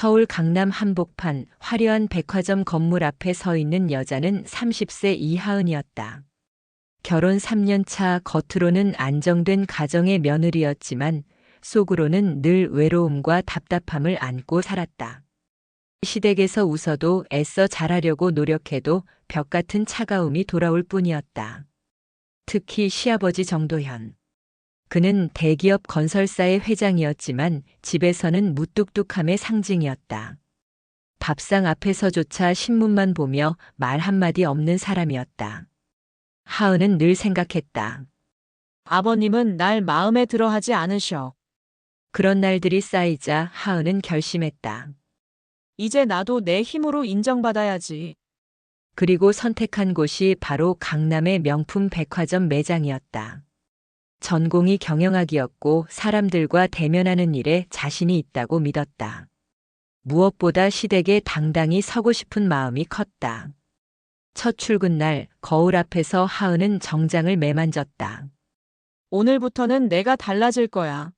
서울 강남 한복판 화려한 백화점 건물 앞에 서 있는 여자는 30세 이하은이었다. 결혼 3년 차 겉으로는 안정된 가정의 며느리였지만 속으로는 늘 외로움과 답답함을 안고 살았다. 시댁에서 웃어도 애써 잘하려고 노력해도 벽 같은 차가움이 돌아올 뿐이었다. 특히 시아버지 정도현. 그는 대기업 건설사의 회장이었지만 집에서는 무뚝뚝함의 상징이었다. 밥상 앞에서조차 신문만 보며 말 한마디 없는 사람이었다. 하은은 늘 생각했다. 아버님은 날 마음에 들어 하지 않으셔. 그런 날들이 쌓이자 하은은 결심했다. 이제 나도 내 힘으로 인정받아야지. 그리고 선택한 곳이 바로 강남의 명품 백화점 매장이었다. 전공이 경영학이었고 사람들과 대면하는 일에 자신이 있다고 믿었다. 무엇보다 시댁에 당당히 서고 싶은 마음이 컸다. 첫 출근 날 거울 앞에서 하은은 정장을 매만졌다. 오늘부터는 내가 달라질 거야.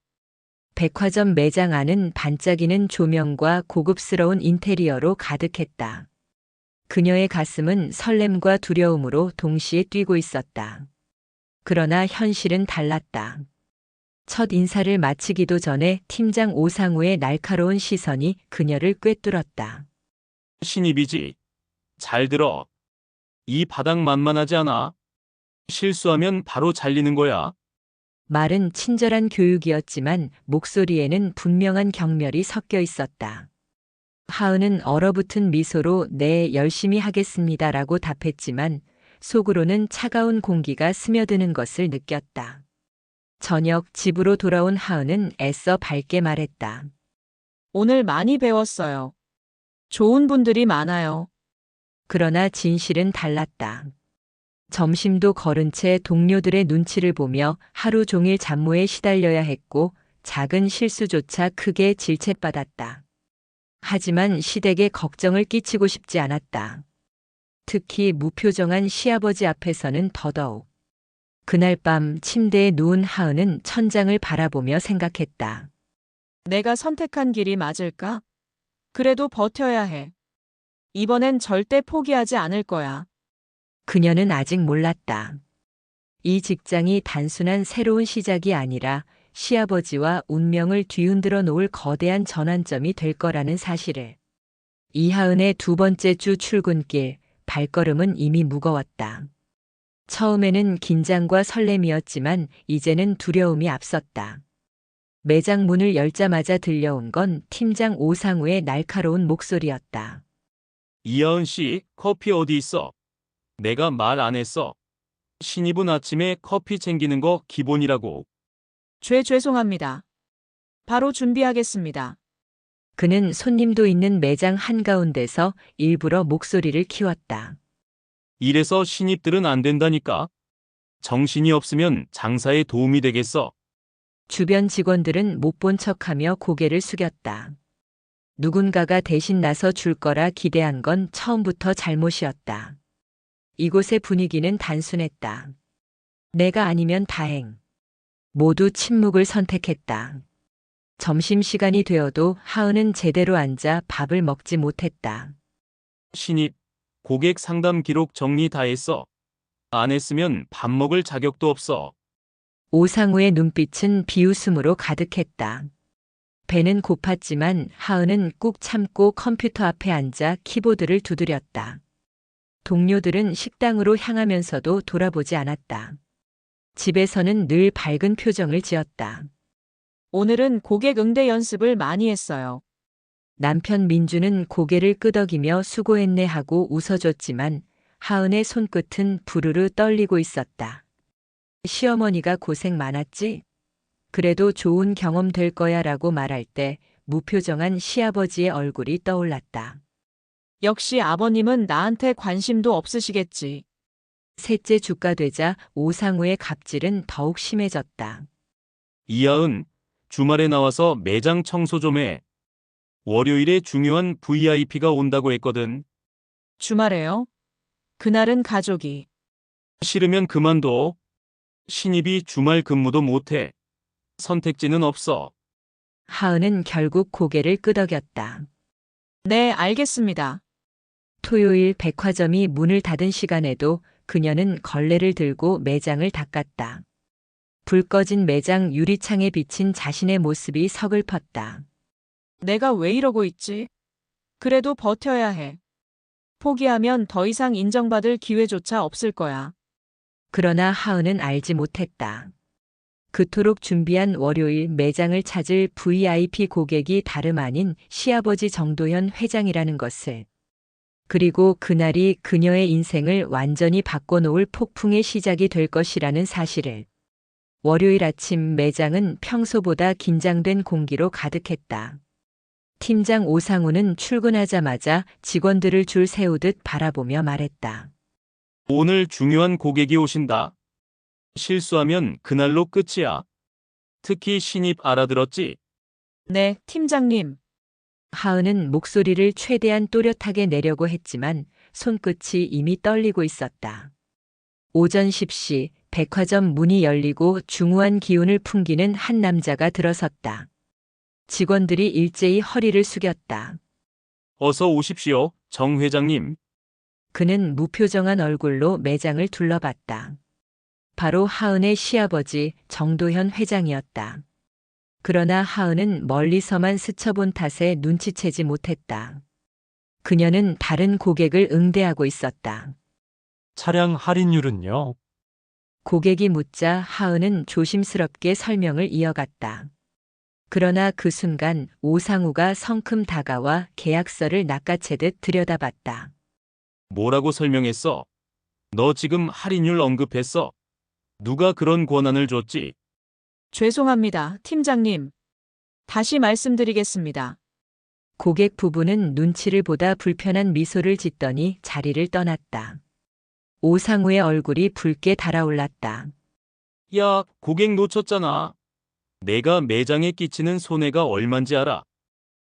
백화점 매장 안은 반짝이는 조명과 고급스러운 인테리어로 가득했다. 그녀의 가슴은 설렘과 두려움으로 동시에 뛰고 있었다. 그러나 현실은 달랐다. 첫 인사를 마치기도 전에 팀장 오상우의 날카로운 시선이 그녀를 꿰뚫었다. 신입이지. 잘 들어. 이 바닥 만만하지 않아. 실수하면 바로 잘리는 거야. 말은 친절한 교육이었지만 목소리에는 분명한 경멸이 섞여 있었다. 하은은 얼어붙은 미소로 네, 열심히 하겠습니다라고 답했지만 속으로는 차가운 공기가 스며드는 것을 느꼈다. 저녁 집으로 돌아온 하은은 애써 밝게 말했다. 오늘 많이 배웠어요. 좋은 분들이 많아요. 그러나 진실은 달랐다. 점심도 거른 채 동료들의 눈치를 보며 하루 종일 잡무에 시달려야 했고 작은 실수조차 크게 질책받았다. 하지만 시댁에 걱정을 끼치고 싶지 않았다. 특히 무표정한 시아버지 앞에서는 더더욱. 그날 밤 침대에 누운 하은은 천장을 바라보며 생각했다. 내가 선택한 길이 맞을까? 그래도 버텨야 해. 이번엔 절대 포기하지 않을 거야. 그녀는 아직 몰랐다. 이 직장이 단순한 새로운 시작이 아니라 시아버지와 운명을 뒤흔들어 놓을 거대한 전환점이 될 거라는 사실을. 이하은의 두 번째 주 출근길, 발걸음은 이미 무거웠다. 처음에는 긴장과 설렘이었지만 이제는 두려움이 앞섰다. 매장 문을 열자마자 들려온 건 팀장 오상우의 날카로운 목소리였다. 이하은 씨, 커피 어디 있어? 내가 말 안 했어. 신입은 아침에 커피 챙기는 거 기본이라고. 죄송합니다. 바로 준비하겠습니다. 그는 손님도 있는 매장 한가운데서 일부러 목소리를 키웠다. 이래서 신입들은 안 된다니까. 정신이 없으면 장사에 도움이 되겠어. 주변 직원들은 못 본 척하며 고개를 숙였다. 누군가가 대신 나서 줄 거라 기대한 건 처음부터 잘못이었다. 이곳의 분위기는 단순했다. 내가 아니면 다행. 모두 침묵을 선택했다. 점심시간이 되어도 하은은 제대로 앉아 밥을 먹지 못했다. 신입, 고객 상담 기록 정리 다 했어. 안 했으면 밥 먹을 자격도 없어. 오상우의 눈빛은 비웃음으로 가득했다. 배는 고팠지만 하은은 꾹 참고 컴퓨터 앞에 앉아 키보드를 두드렸다. 동료들은 식당으로 향하면서도 돌아보지 않았다. 집에서는 늘 밝은 표정을 지었다. 오늘은 고객 응대 연습을 많이 했어요. 남편 민주는 고개를 끄덕이며 수고했네 하고 웃어줬지만 하은의 손끝은 부르르 떨리고 있었다. 시어머니가 고생 많았지? 그래도 좋은 경험 될 거야 라고 말할 때 무표정한 시아버지의 얼굴이 떠올랐다. 역시 아버님은 나한테 관심도 없으시겠지. 셋째 주가 되자 오상우의 갑질은 더욱 심해졌다. 이하은, 주말에 나와서 매장 청소 좀 해. 월요일에 중요한 VIP가 온다고 했거든. 주말에요? 그날은 가족이. 싫으면 그만둬. 신입이 주말 근무도 못해. 선택지는 없어. 하은은 결국 고개를 끄덕였다. 네, 알겠습니다. 토요일 백화점이 문을 닫은 시간에도 그녀는 걸레를 들고 매장을 닦았다. 불 꺼진 매장 유리창에 비친 자신의 모습이 서글펐다. 내가 왜 이러고 있지? 그래도 버텨야 해. 포기하면 더 이상 인정받을 기회조차 없을 거야. 그러나 하은은 알지 못했다. 그토록 준비한 월요일 매장을 찾을 VIP 고객이 다름 아닌 시아버지 정도현 회장이라는 것을. 그리고 그날이 그녀의 인생을 완전히 바꿔놓을 폭풍의 시작이 될 것이라는 사실을. 월요일 아침 매장은 평소보다 긴장된 공기로 가득했다. 팀장 오상우는 출근하자마자 직원들을 줄 세우듯 바라보며 말했다. 오늘 중요한 고객이 오신다. 실수하면 그날로 끝이야. 특히 신입 알아들었지? 네, 팀장님. 하은은 목소리를 최대한 또렷하게 내려고 했지만 손끝이 이미 떨리고 있었다. 오전 10시 백화점 문이 열리고 중후한 기운을 풍기는 한 남자가 들어섰다. 직원들이 일제히 허리를 숙였다. 어서 오십시오, 정 회장님. 그는 무표정한 얼굴로 매장을 둘러봤다. 바로 하은의 시아버지 정도현 회장이었다. 그러나 하은은 멀리서만 스쳐본 탓에 눈치채지 못했다. 그녀는 다른 고객을 응대하고 있었다. 차량 할인율은요? 고객이 묻자 하은은 조심스럽게 설명을 이어갔다. 그러나 그 순간 오상우가 성큼 다가와 계약서를 낚아채듯 들여다봤다. 뭐라고 설명했어? 너 지금 할인율 언급했어? 누가 그런 권한을 줬지? 죄송합니다, 팀장님. 다시 말씀드리겠습니다. 고객 부부는 눈치를 보다 불편한 미소를 짓더니 자리를 떠났다. 오상우의 얼굴이 붉게 달아올랐다. 야, 고객 놓쳤잖아. 내가 매장에 끼치는 손해가 얼만지 알아?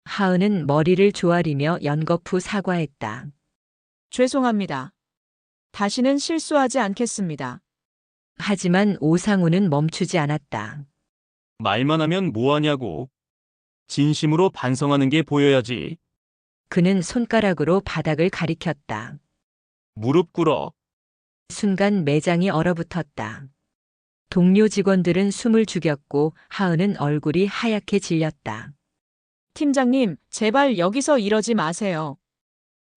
하은은 머리를 조아리며 연거푸 사과했다. 죄송합니다. 다시는 실수하지 않겠습니다. 하지만 오상우는 멈추지 않았다. 말만 하면 뭐하냐고. 진심으로 반성하는 게 보여야지. 그는 손가락으로 바닥을 가리켰다. 무릎 꿇어. 순간 매장이 얼어붙었다. 동료 직원들은 숨을 죽였고 하은은 얼굴이 하얗게 질렸다. 팀장님, 제발 여기서 이러지 마세요.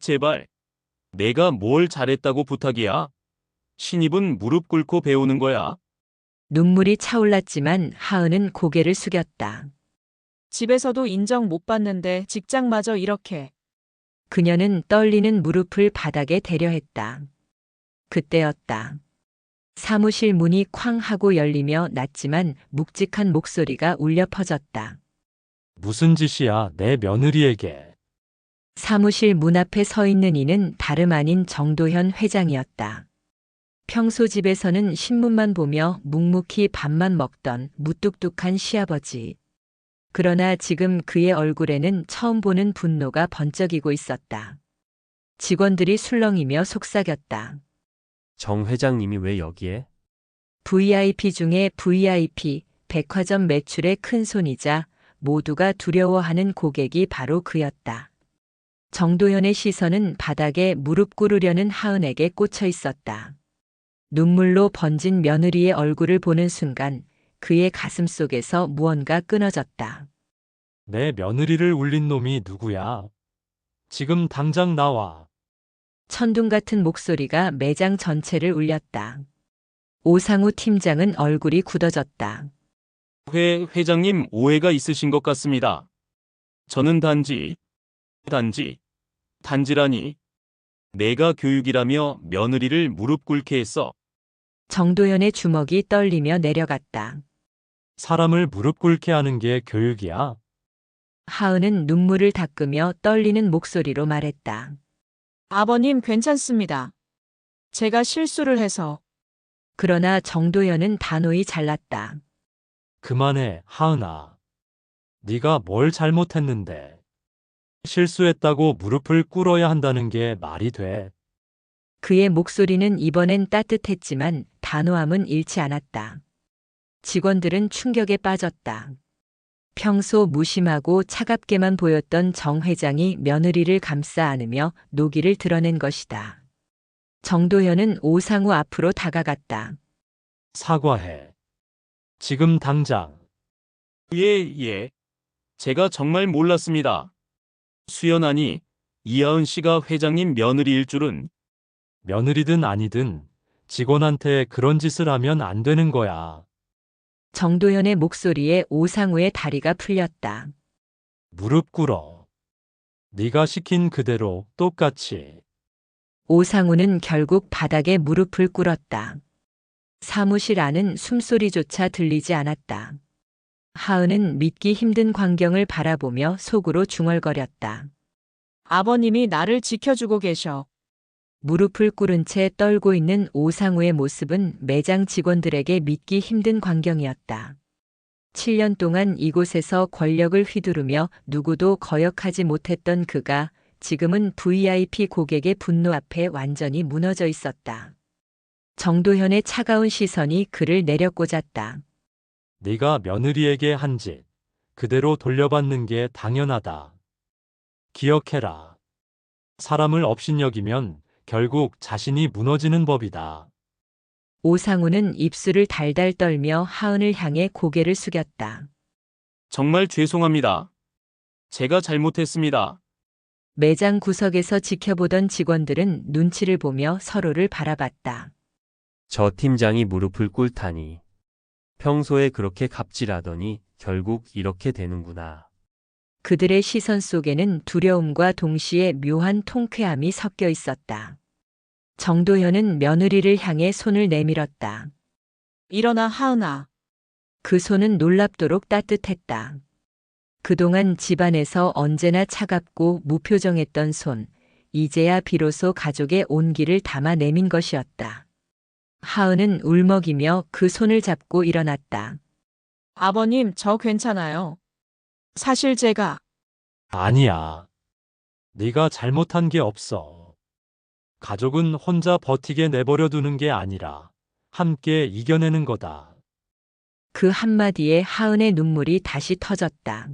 제발. 내가 뭘 잘했다고 부탁이야? 신입은 무릎 꿇고 배우는 거야. 눈물이 차올랐지만 하은은 고개를 숙였다. 집에서도 인정 못 받는데 직장마저 이렇게. 그녀는 떨리는 무릎을 바닥에 대려했다. 그때였다. 사무실 문이 쾅 하고 열리며 낮지만 묵직한 목소리가 울려 퍼졌다. 무슨 짓이야, 내 며느리에게. 사무실 문 앞에 서 있는 이는 다름 아닌 정도현 회장이었다. 평소 집에서는 신문만 보며 묵묵히 밥만 먹던 무뚝뚝한 시아버지. 그러나 지금 그의 얼굴에는 처음 보는 분노가 번쩍이고 있었다. 직원들이 술렁이며 속삭였다. 정 회장님이 왜 여기에? VIP 중에 VIP, 백화점 매출의 큰 손이자 모두가 두려워하는 고객이 바로 그였다. 정도현의 시선은 바닥에 무릎 꿇으려는 하은에게 꽂혀 있었다. 눈물로 번진 며느리의 얼굴을 보는 순간 그의 가슴 속에서 무언가 끊어졌다. 내 며느리를 울린 놈이 누구야? 지금 당장 나와. 천둥 같은 목소리가 매장 전체를 울렸다. 오상우 팀장은 얼굴이 굳어졌다. 회장님 오해가 있으신 것 같습니다. 저는 단지라니. 내가 교육이라며 며느리를 무릎 꿇게 했어. 정도현의 주먹이 떨리며 내려갔다. 사람을 무릎 꿇게 하는 게 교육이야? 하은은 눈물을 닦으며 떨리는 목소리로 말했다. 아버님 괜찮습니다. 제가 실수를 해서. 그러나 정도현은 단호히 잘랐다. 그만해, 하은아. 네가 뭘 잘못했는데. 실수했다고 무릎을 꿇어야 한다는 게 말이 돼. 그의 목소리는 이번엔 따뜻했지만 단호함은 잃지 않았다. 직원들은 충격에 빠졌다. 평소 무심하고 차갑게만 보였던 정 회장이 며느리를 감싸 안으며 노기를 드러낸 것이다. 정도현은 오상우 앞으로 다가갔다. 사과해. 지금 당장. 예. 제가 정말 몰랐습니다. 수연하니 이하은 씨가 회장님 며느리일 줄은. 며느리든 아니든 직원한테 그런 짓을 하면 안 되는 거야. 정도현의 목소리에 오상우의 다리가 풀렸다. 무릎 꿇어. 네가 시킨 그대로 똑같이. 오상우는 결국 바닥에 무릎을 꿇었다. 사무실 안은 숨소리조차 들리지 않았다. 하은은 믿기 힘든 광경을 바라보며 속으로 중얼거렸다. 아버님이 나를 지켜주고 계셔. 무릎을 꿇은 채 떨고 있는 오상우의 모습은 매장 직원들에게 믿기 힘든 광경이었다. 7년 동안 이곳에서 권력을 휘두르며 누구도 거역하지 못했던 그가 지금은 VIP 고객의 분노 앞에 완전히 무너져 있었다. 정도현의 차가운 시선이 그를 내려꽂았다. 네가 며느리에게 한 짓 그대로 돌려받는 게 당연하다. 기억해라. 사람을 업신여기면 결국 자신이 무너지는 법이다. 오상우는 입술을 달달 떨며 하은을 향해 고개를 숙였다. 정말 죄송합니다. 제가 잘못했습니다. 매장 구석에서 지켜보던 직원들은 눈치를 보며 서로를 바라봤다. 저 팀장이 무릎을 꿇다니. 평소에 그렇게 갑질하더니 결국 이렇게 되는구나. 그들의 시선 속에는 두려움과 동시에 묘한 통쾌함이 섞여 있었다. 정도현은 며느리를 향해 손을 내밀었다. 일어나 하은아. 그 손은 놀랍도록 따뜻했다. 그동안 집안에서 언제나 차갑고 무표정했던 손, 이제야 비로소 가족의 온기를 담아 내민 것이었다. 하은은 울먹이며 그 손을 잡고 일어났다. 아버님, 저 괜찮아요. 사실 제가 아니야. 네가 잘못한 게 없어. 가족은 혼자 버티게 내버려 두는 게 아니라 함께 이겨내는 거다. 그 한마디에 하은의 눈물이 다시 터졌다.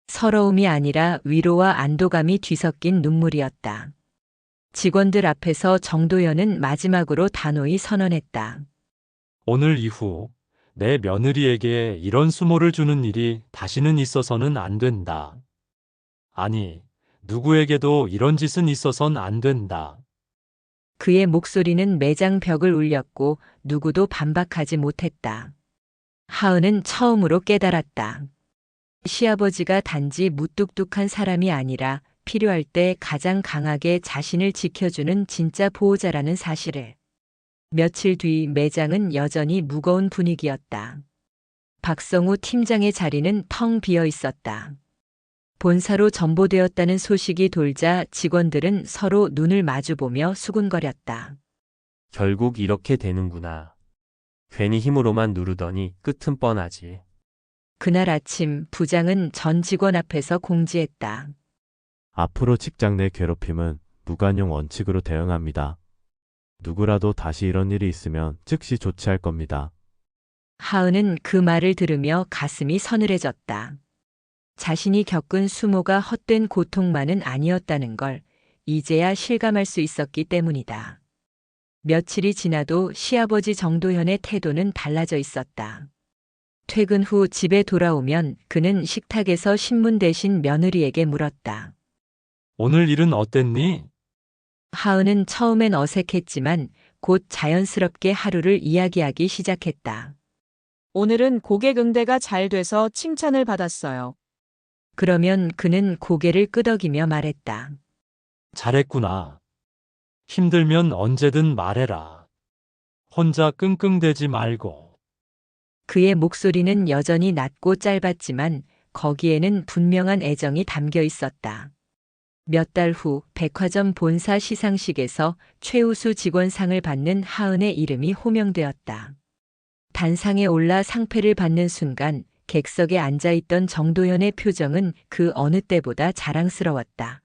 서러움이 아니라 위로와 안도감이 뒤섞인 눈물이었다. 직원들 앞에서 정도현은 마지막으로 단호히 선언했다. 오늘 이후 내 며느리에게 이런 수모를 주는 일이 다시는 있어서는 안 된다. 아니, 누구에게도 이런 짓은 있어선 안 된다. 그의 목소리는 매장 벽을 울렸고 누구도 반박하지 못했다. 하은은 처음으로 깨달았다. 시아버지가 단지 무뚝뚝한 사람이 아니라 필요할 때 가장 강하게 자신을 지켜주는 진짜 보호자라는 사실을. 며칠 뒤 매장은 여전히 무거운 분위기였다. 박성우 팀장의 자리는 텅 비어 있었다. 본사로 전보되었다는 소식이 돌자 직원들은 서로 눈을 마주보며 수군거렸다. 결국 이렇게 되는구나. 괜히 힘으로만 누르더니 끝은 뻔하지. 그날 아침 부장은 전 직원 앞에서 공지했다. 앞으로 직장 내 괴롭힘은 무관용 원칙으로 대응합니다. 누구라도 다시 이런 일이 있으면 즉시 조치할 겁니다. 하은은 그 말을 들으며 가슴이 서늘해졌다. 자신이 겪은 수모가 헛된 고통만은 아니었다는 걸 이제야 실감할 수 있었기 때문이다. 며칠이 지나도 시아버지 정도현의 태도는 달라져 있었다. 퇴근 후 집에 돌아오면 그는 식탁에서 신문 대신 며느리에게 물었다. 오늘 일은 어땠니? 하은은 처음엔 어색했지만 곧 자연스럽게 하루를 이야기하기 시작했다. 오늘은 고객 응대가 잘 돼서 칭찬을 받았어요. 그러면 그는 고개를 끄덕이며 말했다. 잘했구나. 힘들면 언제든 말해라. 혼자 끙끙대지 말고. 그의 목소리는 여전히 낮고 짧았지만 거기에는 분명한 애정이 담겨 있었다. 몇 달 후 백화점 본사 시상식에서 최우수 직원상을 받는 하은의 이름이 호명되었다. 단상에 올라 상패를 받는 순간 객석에 앉아있던 정도현의 표정은 그 어느 때보다 자랑스러웠다.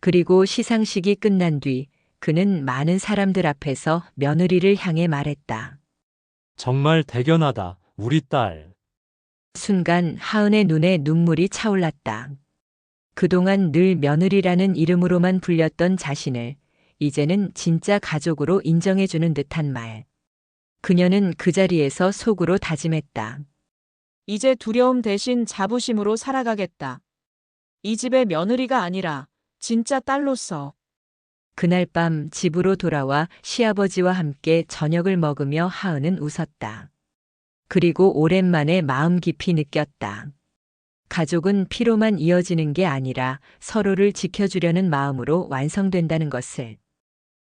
그리고 시상식이 끝난 뒤 그는 많은 사람들 앞에서 며느리를 향해 말했다. 정말 대견하다, 우리 딸. 순간 하은의 눈에 눈물이 차올랐다. 그동안 늘 며느리라는 이름으로만 불렸던 자신을 이제는 진짜 가족으로 인정해주는 듯한 말. 그녀는 그 자리에서 속으로 다짐했다. 이제 두려움 대신 자부심으로 살아가겠다. 이 집의 며느리가 아니라 진짜 딸로서. 그날 밤 집으로 돌아와 시아버지와 함께 저녁을 먹으며 하은은 웃었다. 그리고 오랜만에 마음 깊이 느꼈다. 가족은 피로만 이어지는 게 아니라 서로를 지켜주려는 마음으로 완성된다는 것을.